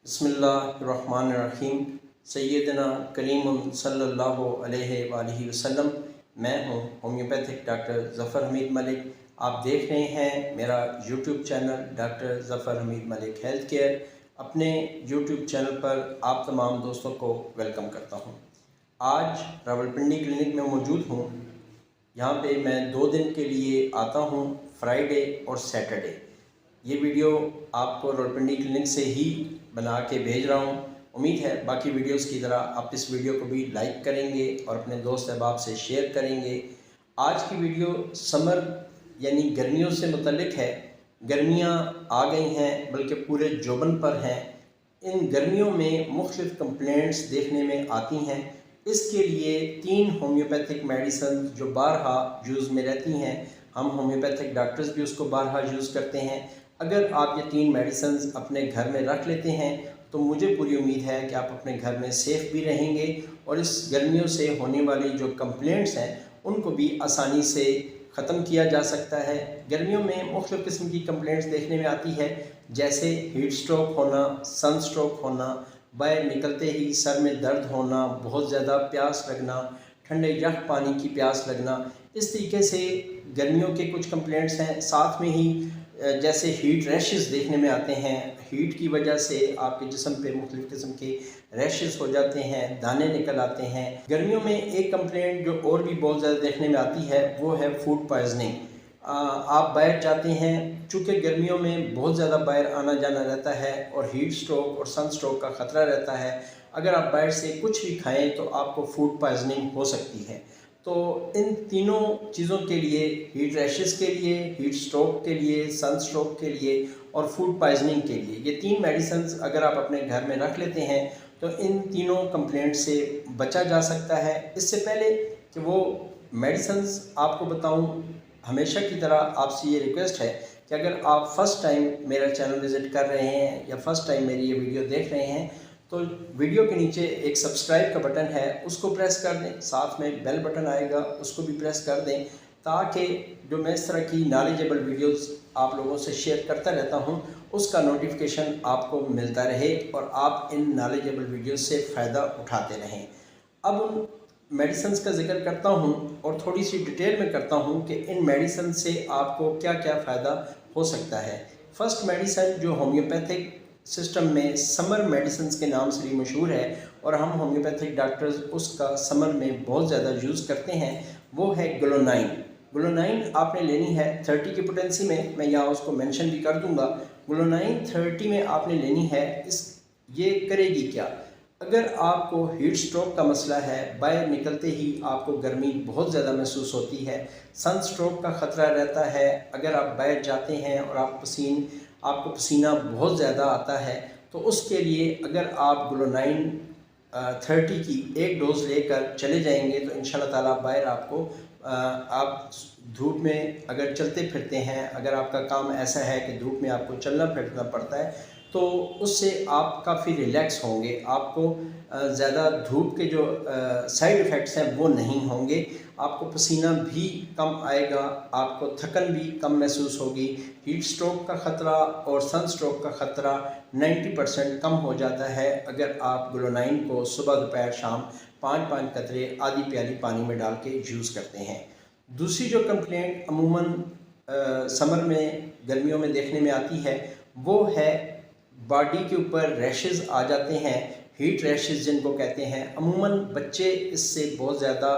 बिस्मिल्लाहिर्रहमानिर्रहीम। सैयदना करीम सल्लल्लाहु अलैहि वआलिहि वसल्लम। मैं हूँ होम्योपैथिक डॉक्टर ज़फ़र हमीद मलिक। आप देख रहे हैं मेरा YouTube channel doctor Zafar Hamid Malik health care. अपने यूट्यूब चैनल पर आप तमाम दोस्तों को वेलकम करता हूँ। आज रावलपिंडी क्लिनिक में मौजूद हूँ। यहाँ पे मैं 2 दिन के लिए आता हूँ, फ्राइडे और सैटरडे। ये वीडियो आपको रावलपिंडी क्लिनिक से ही बना के भेज रहा हूँ। उम्मीद है बाकी वीडियोस की तरह आप इस वीडियो को भी लाइक करेंगे और अपने दोस्त अहबाब से शेयर करेंगे। आज की वीडियो समर यानी गर्मियों से मुतल्लिक है। गर्मियाँ आ गई हैं, बल्कि पूरे जोबन पर हैं। इन गर्मियों में मुख्तलिफ कंप्लेंट्स देखने में आती हैं। इसके लिए 3 होम्योपैथिक मेडिसिन जो बारहा यूज़ में रहती हैं, हम होम्योपैथिक डॉक्टर्स भी उसको बारहा यूज़ करते हैं। अगर आप ये 3 मेडिसिन अपने घर में रख लेते हैं तो मुझे पूरी उम्मीद है कि आप अपने घर में सेफ़ भी रहेंगे और इस गर्मियों से होने वाली जो कंप्लेंट्स हैं उनको भी आसानी से ख़त्म किया जा सकता है। गर्मियों में मुख्तलिफ़ किस्म की कंप्लेंट्स देखने में आती है, जैसे हीट स्ट्रोक होना, सन स्ट्रोक होना, बाहर निकलते ही सर में दर्द होना, बहुत ज़्यादा प्यास लगना, ठंडे यख पानी की प्यास लगना। इस तरीके से गर्मियों के कुछ कंप्लेंट्स हैं। साथ में ही जैसे हीट रैशेस देखने में आते हैं, हीट की वजह से आपके जिस्म पे मुख्तलिफ़ किस्म के रैशेस हो जाते हैं, दाने निकल आते हैं। गर्मियों में एक कंप्लेंट जो और भी बहुत ज़्यादा देखने में आती है वो है फूड पॉइजनिंग। आप बाहर जाते हैं, चूँकि गर्मियों में बहुत ज़्यादा बाहर आना जाना रहता है और हीट स्ट्रोक और सन स्ट्रोक का ख़तरा रहता है। अगर आप बाहर से कुछ भी खाएँ तो आपको फूड पॉइजनिंग हो सकती है। तो इन तीनों चीज़ों के लिए, हीट रैशेस के लिए, हीट स्ट्रोक के लिए, सन स्ट्रोक के लिए और फूड पॉइजनिंग के लिए, ये 3 मेडिसिन्स अगर आप अपने घर में रख लेते हैं तो इन तीनों कंप्लेंट से बचा जा सकता है। इससे पहले कि वो मेडिसिन्स आपको बताऊं, हमेशा की तरह आपसे ये रिक्वेस्ट है कि अगर आप फ़र्स्ट टाइम मेरा चैनल विज़िट कर रहे हैं या फ़र्स्ट टाइम मेरी ये वीडियो देख रहे हैं तो वीडियो के नीचे एक सब्सक्राइब का बटन है, उसको प्रेस कर दें। साथ में बेल बटन आएगा, उसको भी प्रेस कर दें, ताकि जो मैं इस तरह की नॉलेजेबल वीडियोस आप लोगों से शेयर करता रहता हूं उसका नोटिफिकेशन आपको मिलता रहे और आप इन नॉलेजेबल वीडियोस से फ़ायदा उठाते रहें। अब उन मेडिसिन्स का जिक्र करता हूं और थोड़ी सी डिटेल में करता हूं कि इन मेडिसिन से आपको क्या क्या फ़ायदा हो सकता है। फ़र्स्ट मेडिसिन जो होम्योपैथिक सिस्टम में समर मेडिसिन के नाम से भी मशहूर है और हम होम्योपैथिक डॉक्टर्स उसका समर में बहुत ज़्यादा यूज़ करते हैं, वो है ग्लोनाइन। ग्लोनाइन आपने लेनी है 30 की पोटेंसी में, मैं यहाँ उसको मेंशन भी कर दूंगा। ग्लोनाइन 30 में आपने लेनी है। ये करेगी क्या? अगर आपको हीट स्ट्रोक का मसला है, बाहर निकलते ही आपको गर्मी बहुत ज़्यादा महसूस होती है, सन स्ट्रोक का ख़तरा रहता है, अगर आप बाहर जाते हैं और आपको पसीना बहुत ज़्यादा आता है, तो उसके लिए अगर आप ग्लोनाइन 30 की एक डोज़ लेकर चले जाएंगे तो इंशाल्लाह ताला बाहर आप धूप में अगर चलते फिरते हैं, अगर आपका काम ऐसा है कि धूप में आपको चलना फिरना पड़ता है, तो उससे आप काफ़ी रिलैक्स होंगे। आपको ज़्यादा धूप के जो साइड इफ़ेक्ट्स हैं वो नहीं होंगे। आपको पसीना भी कम आएगा, आपको थकन भी कम महसूस होगी। हीट स्ट्रोक का ख़तरा और सन स्ट्रोक का ख़तरा 90% कम हो जाता है अगर आप ग्लोनाइन को सुबह दोपहर शाम 5-5 कतरे आधी प्याली पानी में डाल के यूज़ करते हैं। दूसरी जो कंप्लेंट अमूमन समर में, गर्मियों में देखने में आती है वो है बॉडी के ऊपर रैशेस आ जाते हैं, हीट रैशेस जिनको कहते हैं। अमूमन बच्चे इससे बहुत ज़्यादा,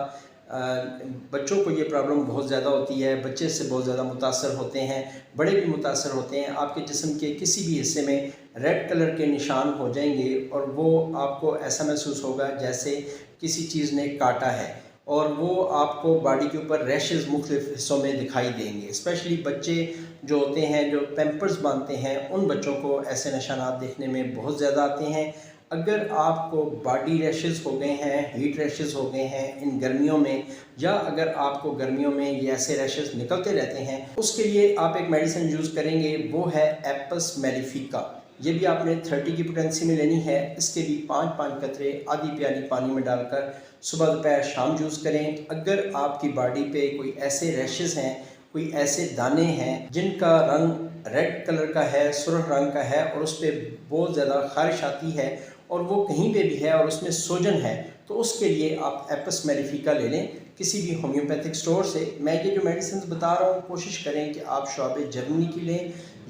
बच्चों को ये प्रॉब्लम बहुत ज़्यादा होती है, बच्चे इससे बहुत ज़्यादा मुतासर होते हैं, बड़े भी मुतासर होते हैं। आपके जिस्म के किसी भी हिस्से में रेड कलर के निशान हो जाएंगे और वो आपको ऐसा महसूस होगा जैसे किसी चीज़ ने काटा है और वो आपको बॉडी के ऊपर रैशेस मुख्तलिफ हिस्सों में दिखाई देंगे। स्पेशली बच्चे जो होते हैं, जो पैम्पर्स बांधते हैं, उन बच्चों को ऐसे निशानात देखने में बहुत ज़्यादा आते हैं। अगर आपको बॉडी रैशेस हो गए हैं, हीट रैशेस हो गए हैं इन गर्मियों में, या अगर आपको गर्मियों में ये ऐसे रैशेस निकलते रहते हैं, उसके लिए आप एक मेडिसिन यूज़ करेंगे, वो है एपस मेलिफिका। ये भी आपने 30 की पोटेंसी में लेनी है। इसके भी 5-5 कतरे आधी प्याली पानी में डालकर सुबह दोपहर शाम यूज़ करें। अगर आपकी बॉडी पे कोई ऐसे रैशेस हैं, कोई ऐसे दाने हैं जिनका रंग ریڈ کلر کا ہے، سرخ رنگ کا ہے اور اس پہ بہت زیادہ خارش آتی ہے اور وہ کہیں پہ بھی ہے اور اس میں سوجن ہے، تو اس کے لیے آپ ایپس میلیفیکا لے لیں کسی بھی ہومیوپیتھک سٹور سے۔ میں یہ جو میڈیسنز بتا رہا ہوں کوشش کریں کہ آپ شعب جرمنی کی لیں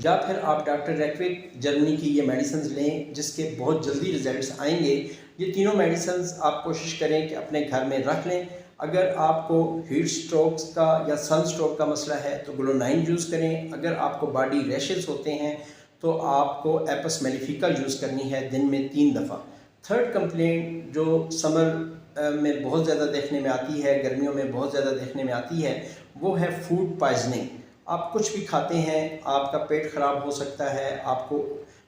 یا پھر آپ ڈاکٹر ریکوک جرمنی کی یہ میڈیسنز لیں جس کے بہت جلدی ریزلٹس آئیں گے۔ یہ تینوں میڈیسنز آپ کوشش کریں کہ اپنے گھر میں رکھ لیں۔ اگر آپ کو ہیٹ سٹروکس کا یا سن سٹروک کا مسئلہ ہے تو گلو 9 یوز کریں۔ اگر آپ کو باڈی ریشز ہوتے ہیں تو آپ کو ایپس میلیفیکا یوز کرنی ہے دن میں 3 دفعہ۔ تھرڈ کمپلینٹ جو سمر میں بہت زیادہ دیکھنے میں آتی ہے، گرمیوں میں بہت زیادہ دیکھنے میں آتی ہے، وہ ہے فوڈ پوائزننگ۔ آپ کچھ بھی کھاتے ہیں، آپ کا پیٹ خراب ہو سکتا ہے، آپ کو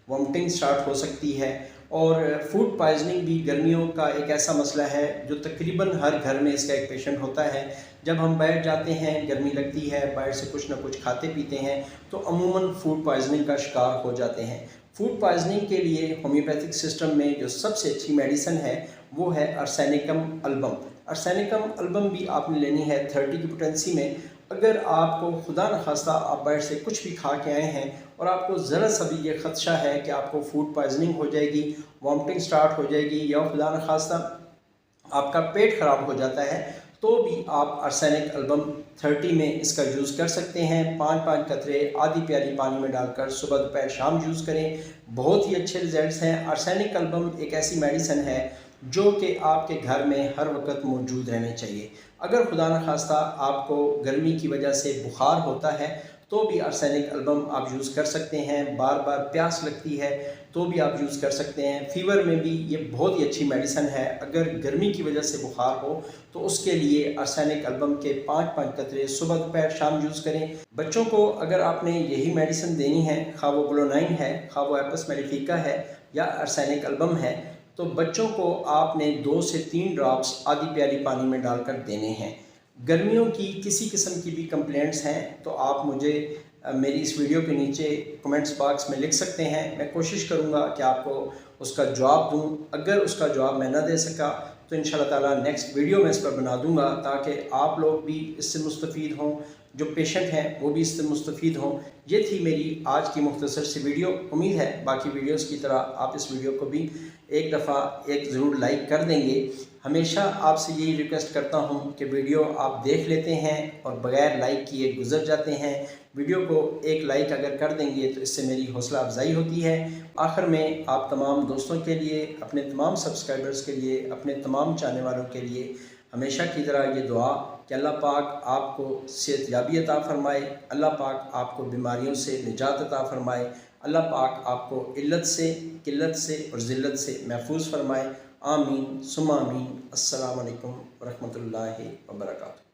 وامٹنگ سٹارٹ ہو سکتی ہے، اور فوڈ پوائزننگ بھی گرمیوں کا ایک ایسا مسئلہ ہے جو تقریباً ہر گھر میں اس کا ایک پیشنٹ ہوتا ہے۔ جب ہم بیٹھ جاتے ہیں، گرمی لگتی ہے، باہر سے کچھ نہ کچھ کھاتے پیتے ہیں تو عموماً فوڈ پوائزننگ کا شکار ہو جاتے ہیں۔ فوڈ پوائزننگ کے لیے ہومیوپیتھک سسٹم میں جو سب سے اچھی میڈیسن ہے وہ ہے ارسینیکم البم۔ ارسینیکم البم بھی آپ نے لینی ہے 30 کی پوٹینسی میں۔ اگر آپ کو خدا نخواستہ آپ باہر سے کچھ بھی کھا کے آئے ہیں اور آپ کو ذرا سا بھی یہ خدشہ ہے کہ آپ کو فوڈ پوائزننگ ہو جائے گی، وامٹنگ سٹارٹ ہو جائے گی یا خدا نخواستہ آپ کا پیٹ خراب ہو جاتا ہے، تو بھی آپ ارسینک البم 30 میں اس کا یوز کر سکتے ہیں۔ 5 قطرے آدھی پیالی پانی میں ڈال کر صبح دوپہر شام یوز کریں، بہت ہی اچھے ریزلٹس ہیں۔ ارسینک البم ایک ایسی میڈیسن ہے جو کہ آپ کے گھر میں ہر وقت موجود رہنے چاہیے۔ اگر خدا نخواستہ آپ کو گرمی کی وجہ سے بخار ہوتا ہے تو بھی ارسینک البم آپ یوز کر سکتے ہیں۔ بار بار پیاس لگتی ہے تو بھی آپ یوز کر سکتے ہیں۔ فیور میں بھی یہ بہت ہی اچھی میڈیسن ہے۔ اگر گرمی کی وجہ سے بخار ہو تو اس کے لیے ارسینک البم کے 5 قطرے صبح دوپہر شام یوز کریں۔ بچوں کو اگر آپ نے یہی میڈیسن دینی ہے، خواہ وہ گلو 9 ہے، خواہ وہ ایپس میلیفیکا ہے یا ارسینک البم ہے، تو بچوں کو آپ نے 2 سے 3 ڈراپس آدھی پیالی پانی میں ڈال کر دینے ہیں۔ گرمیوں کی کسی قسم کی بھی کمپلینٹس ہیں تو آپ مجھے میری اس ویڈیو کے نیچے کمنٹس باکس میں لکھ سکتے ہیں۔ میں کوشش کروں گا کہ آپ کو اس کا جواب دوں۔ اگر اس کا جواب میں نہ دے سکا تو انشاءاللہ تعالیٰ نیکسٹ ویڈیو میں اس پر بنا دوں گا تاکہ آپ لوگ بھی اس سے مستفید ہوں، جو پیشنٹ ہیں وہ بھی اس سے مستفید ہوں۔ یہ تھی میری آج کی مختصر سی ویڈیو۔ امید ہے باقی ویڈیوز کی طرح آپ اس ویڈیو کو بھی ایک دفعہ ضرور لائک کر دیں گے۔ ہمیشہ آپ سے یہی ریکویسٹ کرتا ہوں کہ ویڈیو آپ دیکھ لیتے ہیں اور بغیر لائک کیے گزر جاتے ہیں۔ ویڈیو کو ایک لائک اگر کر دیں گے تو اس سے میری حوصلہ افزائی ہوتی ہے۔ آخر میں آپ تمام دوستوں کے لیے، اپنے تمام سبسکرائبرز کے لیے، اپنے تمام چاہنے والوں کے لیے ہمیشہ کی طرح یہ دعا کہ اللہ پاک آپ کو صحت یابی عطا فرمائے، اللہ پاک آپ کو بیماریوں سے نجات عطا فرمائے، اللہ پاک آپ کو علت سے، قلت سے اور ذلت سے محفوظ فرمائے۔ آمین ثم آمین۔ السلام علیکم ورحمۃ اللہ وبرکاتہ۔